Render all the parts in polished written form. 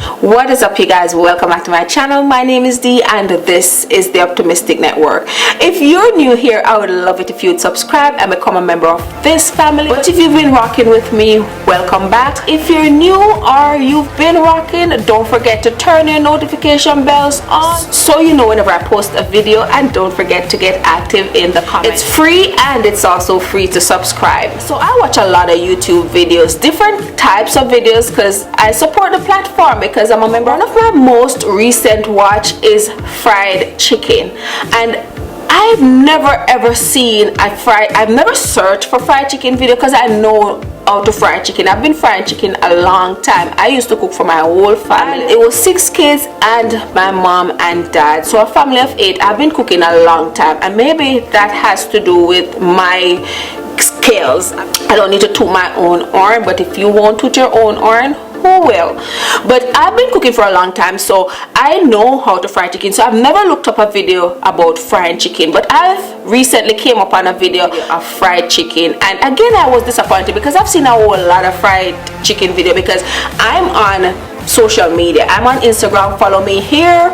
What is up, you guys? Welcome back to my channel. My name is Dee and this is the Optimistic Network. If you're new here, I would love it if you'd subscribe and become a member of this family. But if you've been rocking with me, welcome back. If you're new or you've been rocking, don't forget to turn your notification bells on so you know whenever I post a video, and don't forget to get active in the comments. It's free and it's also free to subscribe. So I watch a lot of YouTube videos, different types of videos, because I support the platform because I'm a member. One of my most recent watch is fried chicken, and I've never ever seen I've never searched for fried chicken video because I know how to fry chicken. I've been frying chicken a long time. I used to cook for my whole family. It was 6 kids and my mom and dad, so a family of 8. I've been cooking a long time, and maybe that has to do with my skills. I don't need to toot my own horn, but if you won't toot your own horn, who will? But I've been cooking for a long time, so I know how to fry chicken. So I've never looked up a video about frying chicken, but I've recently came upon a video of fried chicken, and again I was disappointed because I've seen a whole lot of fried chicken video, because I'm on social media. I'm on Instagram, follow me here,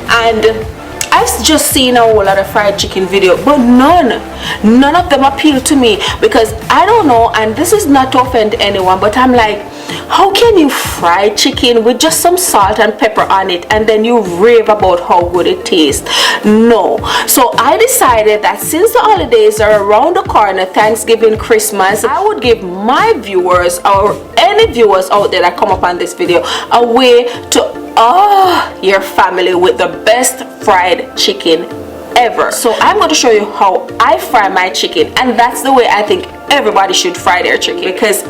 and I've just seen a whole lot of fried chicken video, but none of them appeal to me, because I don't know, and this is not to offend anyone, but I'm like, how can you fry chicken with just some salt and pepper on it and then you rave about how good it tastes? No. So I decided that since the holidays are around the corner, Thanksgiving, Christmas, I would give my viewers, or any viewers out there that come up on this video, a way to your family with the best fried chicken ever. So I'm going to show you how I fry my chicken, and that's the way I think everybody should fry their chicken, because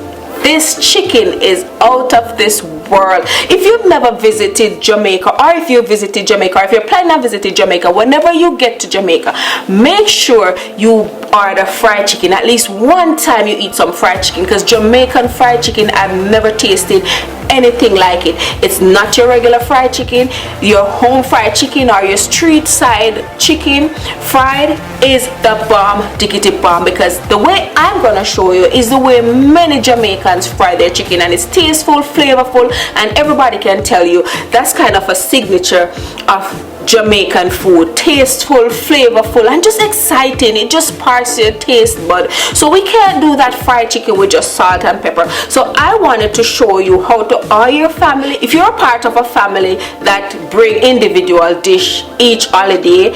this chicken is out of this world. If you've never visited Jamaica, or if you visited Jamaica, or if you're planning on visiting Jamaica, whenever you get to Jamaica, make sure you order fried chicken. At least one time you eat some fried chicken, because Jamaican fried chicken, I've never tasted anything like it. It's not your regular fried chicken. Your home fried chicken or your street side chicken fried is the bomb diggity bomb, because the way I'm gonna show you is the way many Jamaicans fry their chicken, and it's tasteful, flavorful, and everybody can tell you that's kind of a signature of Jamaican food. Tasteful, flavorful, and just exciting. It just sparks your taste bud. So we can't do that fried chicken with just salt and pepper. So I wanted to show you how to all your family, if you're a part of a family that bring individual dish each holiday,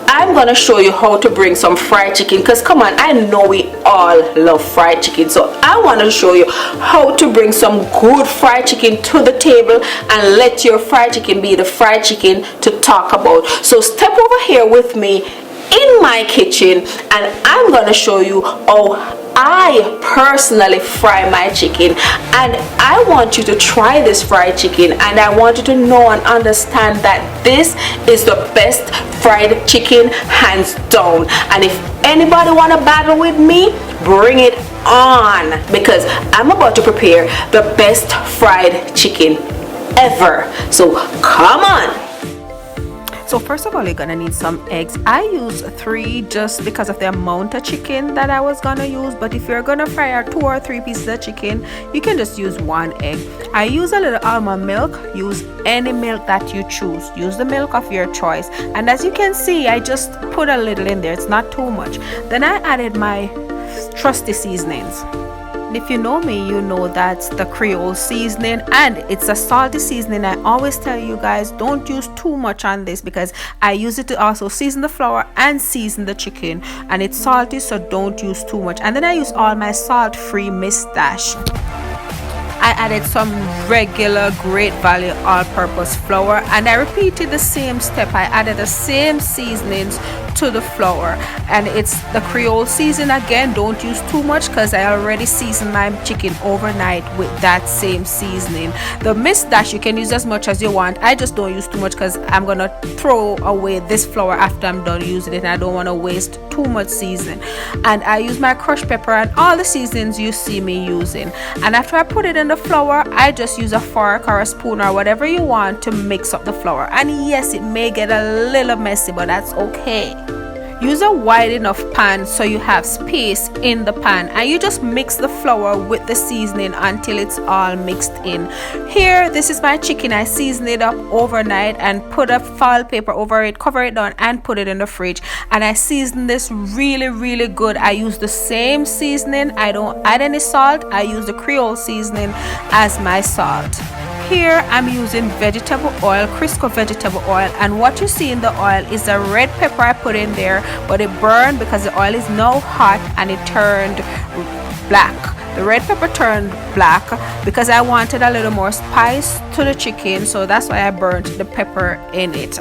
I'm gonna show you how to bring some fried chicken, because come on, I know we all love fried chicken. So I want to show you how to bring some good fried chicken to the table and let your fried chicken be the fried chicken to talk about. So step over here with me in my kitchen, and I'm gonna show you how I personally fry my chicken. And I want you to try this fried chicken, and I want you to know and understand that this is the best fried chicken hands down. And if anybody want to battle with me, bring it on, because I'm about to prepare the best fried chicken ever. So come on. So first of all, you're gonna need some eggs. I use 3 just because of the amount of chicken that I was gonna use, but if you're gonna fry 2 or 3 pieces of chicken, you can just use 1 egg. I use a little almond milk. Use any milk that you choose. Use the milk of your choice, and as you can see, I just put a little in there. It's not too much. Then I added my trusty seasonings. If you know me, you know that's the Creole seasoning, and it's a salty seasoning. I always tell you guys, don't use too much on this, because I use it to also season the flour and season the chicken, and it's salty, so don't use too much. And then I use all my salt-free Mistache. I added some regular Great Value all-purpose flour, and I repeated the same step. I added the same seasonings to the flour, and it's the Creole season. Again, don't use too much, because I already seasoned my chicken overnight with that same seasoning. The Mistache, you can use as much as you want. I just don't use too much, because I'm gonna throw away this flour after I'm done using it, and I don't want to waste too much seasoning. And I use my crushed pepper and all the seasonings you see me using. And after I put it in the flour, I just use a fork or a spoon or whatever you want to mix up the flour. And yes, it may get a little messy, but that's okay. use a wide enough pan so you have space in the pan, and you just mix the flour with the seasoning until it's all mixed in. Here, this is my chicken. I seasoned it up overnight and put a foil paper over it, cover it down, and put it in the fridge. And I seasoned this really good. I use the same seasoning. I don't add any salt. I use the Creole seasoning as my salt. Here I'm using vegetable oil, Crisco vegetable oil, and what you see in the oil is the red pepper I put in there, but it burned because the oil is now hot and it turned black. The red pepper turned black because I wanted a little more spice to the chicken, so that's why I burnt the pepper in it.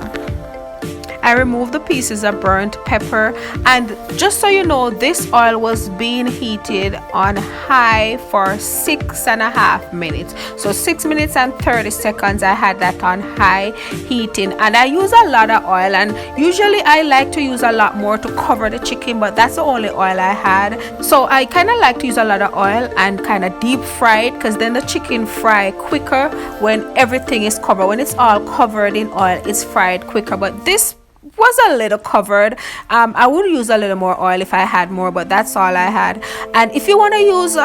I removed the pieces of burnt pepper, and just so you know, this oil was being heated on high for 6.5 minutes. So 6 minutes and 30 seconds I had that on high heating, and I use a lot of oil, and usually I like to use a lot more to cover the chicken, but that's the only oil I had. So I kind of like to use a lot of oil and kind of deep fry it, because then the chicken fry quicker when everything is covered. When it's all covered in oil, it's fried quicker. But this was a little covered. I would use a little more oil if I had more, but that's all I had. And if you want to use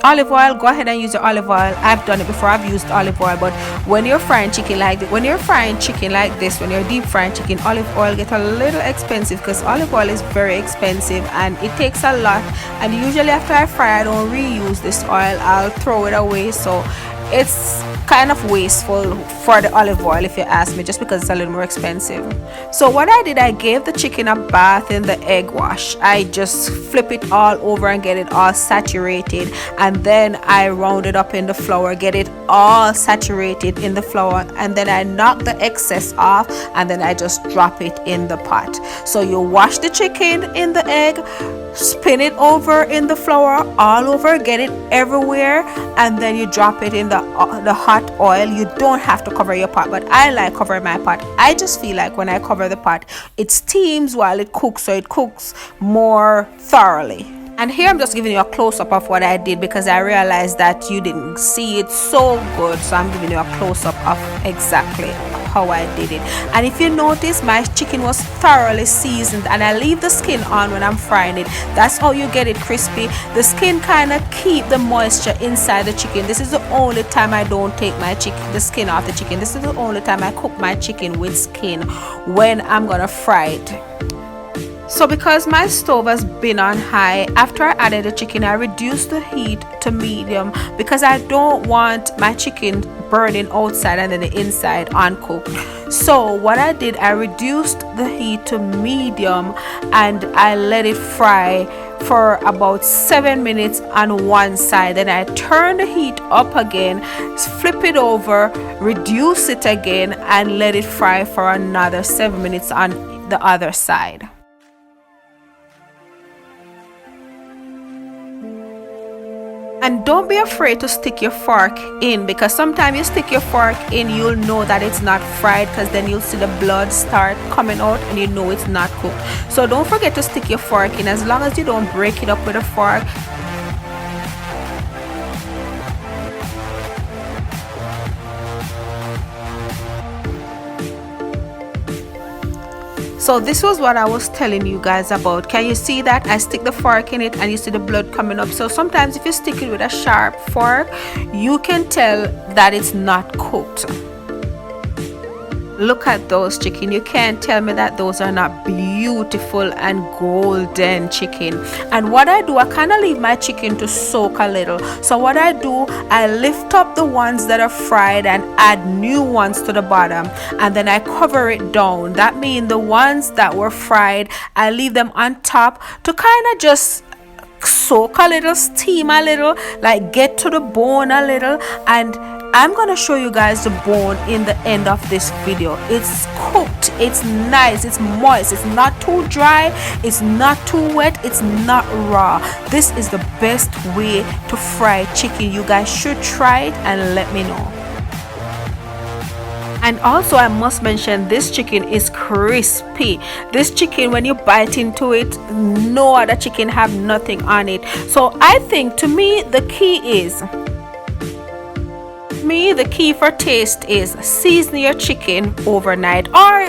olive oil, go ahead and use your olive oil. I've done it before. I've used olive oil, but when you're frying chicken like this, when you're deep frying chicken, olive oil get a little expensive, because olive oil is very expensive and it takes a lot, and usually after I fry I don't reuse this oil. I'll throw it away, so it's kind of wasteful for the olive oil if you ask me, just because it's a little more expensive. So what I did, I gave the chicken a bath in the egg wash. I just flip it all over and get it all saturated, and then I round it up in the flour, get it all saturated in the flour, and then I knock the excess off, and then I just drop it in the pot. So you wash the chicken in the egg, spin it over in the flour all over, get it everywhere, and then you drop it in the hot oil. You don't have to cover your pot, but I like covering my pot. I just feel like when I cover the pot, it steams while it cooks, so it cooks more thoroughly. And here I'm just giving you a close-up of what I did, because I realized that you didn't see it so good, so I'm giving you a close-up of exactly how I did it. And if you notice, my chicken was thoroughly seasoned, and I leave the skin on when I'm frying it. That's how you get it crispy. The skin kind of keep the moisture inside the chicken. This is the only time I don't take the skin off the chicken. This is the only time I cook my chicken with skin, when I'm gonna fry it. So because my stove has been on high, after I added the chicken, I reduced the heat to medium, because I don't want my chicken burning outside and then the inside uncooked. So what I did, I reduced the heat to medium and I let it fry for about 7 minutes on one side. Then I turn the heat up again, flip it over, reduce it again, and let it fry for another 7 minutes on the other side. And don't be afraid to stick your fork in, because sometimes you stick your fork in, you'll know that it's not fried, because then you'll see the blood start coming out and you know it's not cooked. So don't forget to stick your fork in, as long as you don't break it up with a fork. So this was what I was telling you guys about. Can you see that? I stick the fork in it and you see the blood coming up. So sometimes if you stick it with a sharp fork, you can tell that it's not cooked. Look at those chicken. You can't tell me that those are not beautiful and golden chicken. And what I do, I kind of leave my chicken to soak a little. So what I do, I lift up the ones that are fried and add new ones to the bottom, and then I cover it down. That means the ones that were fried, I leave them on top to kind of just soak a little, steam a little, like get to the bone a little. And I'm gonna show you guys the bone in the end of this video. It's cooked, it's nice, it's moist, it's not too dry, it's not too wet, it's not raw. This is the best way to fry chicken. You guys should try it and let me know. And also I must mention, this chicken is crispy. This chicken, when you bite into it, no other chicken have nothing on it. So I think, to me, the key for taste is season your chicken overnight, or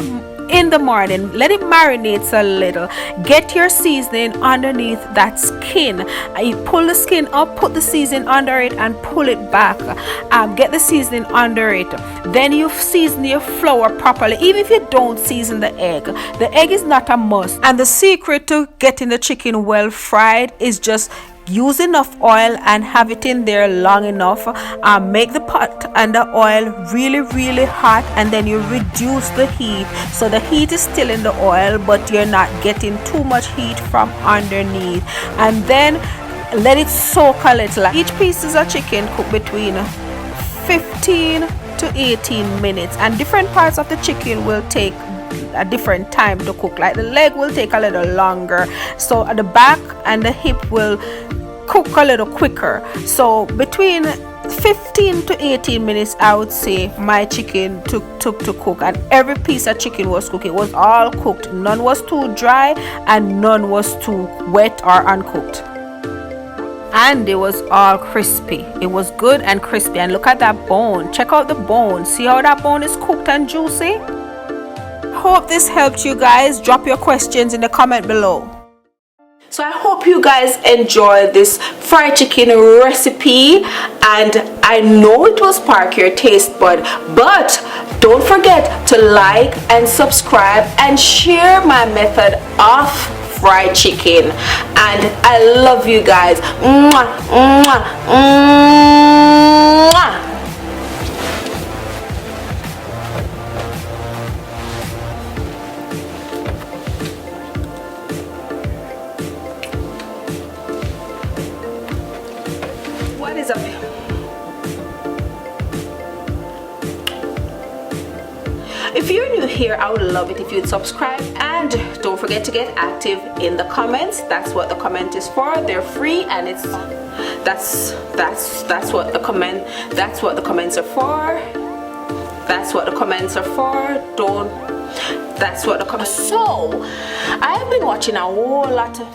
in the morning. Let it marinate a little. Get your seasoning underneath that skin. You pull the skin up, put the seasoning under it, and pull it back. Get the seasoning under it. Then you season your flour properly, even if you don't season the egg. The egg is not a must. And the secret to getting the chicken well fried is just use enough oil and have it in there long enough. Make the pot and the oil really hot, and then you reduce the heat so the heat is still in the oil, but you're not getting too much heat from underneath. And then let it soak a little. Each piece of chicken cook between 15 to 18 minutes, and different parts of the chicken will take a different time to cook. Like the leg will take a little longer, so at the back and the hip will cook a little quicker. So between 15 to 18 minutes, I would say my chicken took to cook, and every piece of chicken was cooked. It was all cooked. None was too dry and none was too wet or uncooked, and it was all crispy. It was good and crispy. And look at that bone. Check out the bone. See how that bone is cooked and juicy? Hope this helped you guys. Drop your questions in the comment below. So I hope you guys enjoy this fried chicken recipe, and I know it will spark your taste bud, but don't forget to like and subscribe and share my method of fried chicken. And I love you guys. Mwah, mwah, mwah. What is up? If you're new here, I would love it if you'd subscribe, and don't forget to get active in the comments. That's what the comment is for. They're free, and it's that's what the comments are for. That's what the comments are for. That's what the comments. So I've been watching a whole lot of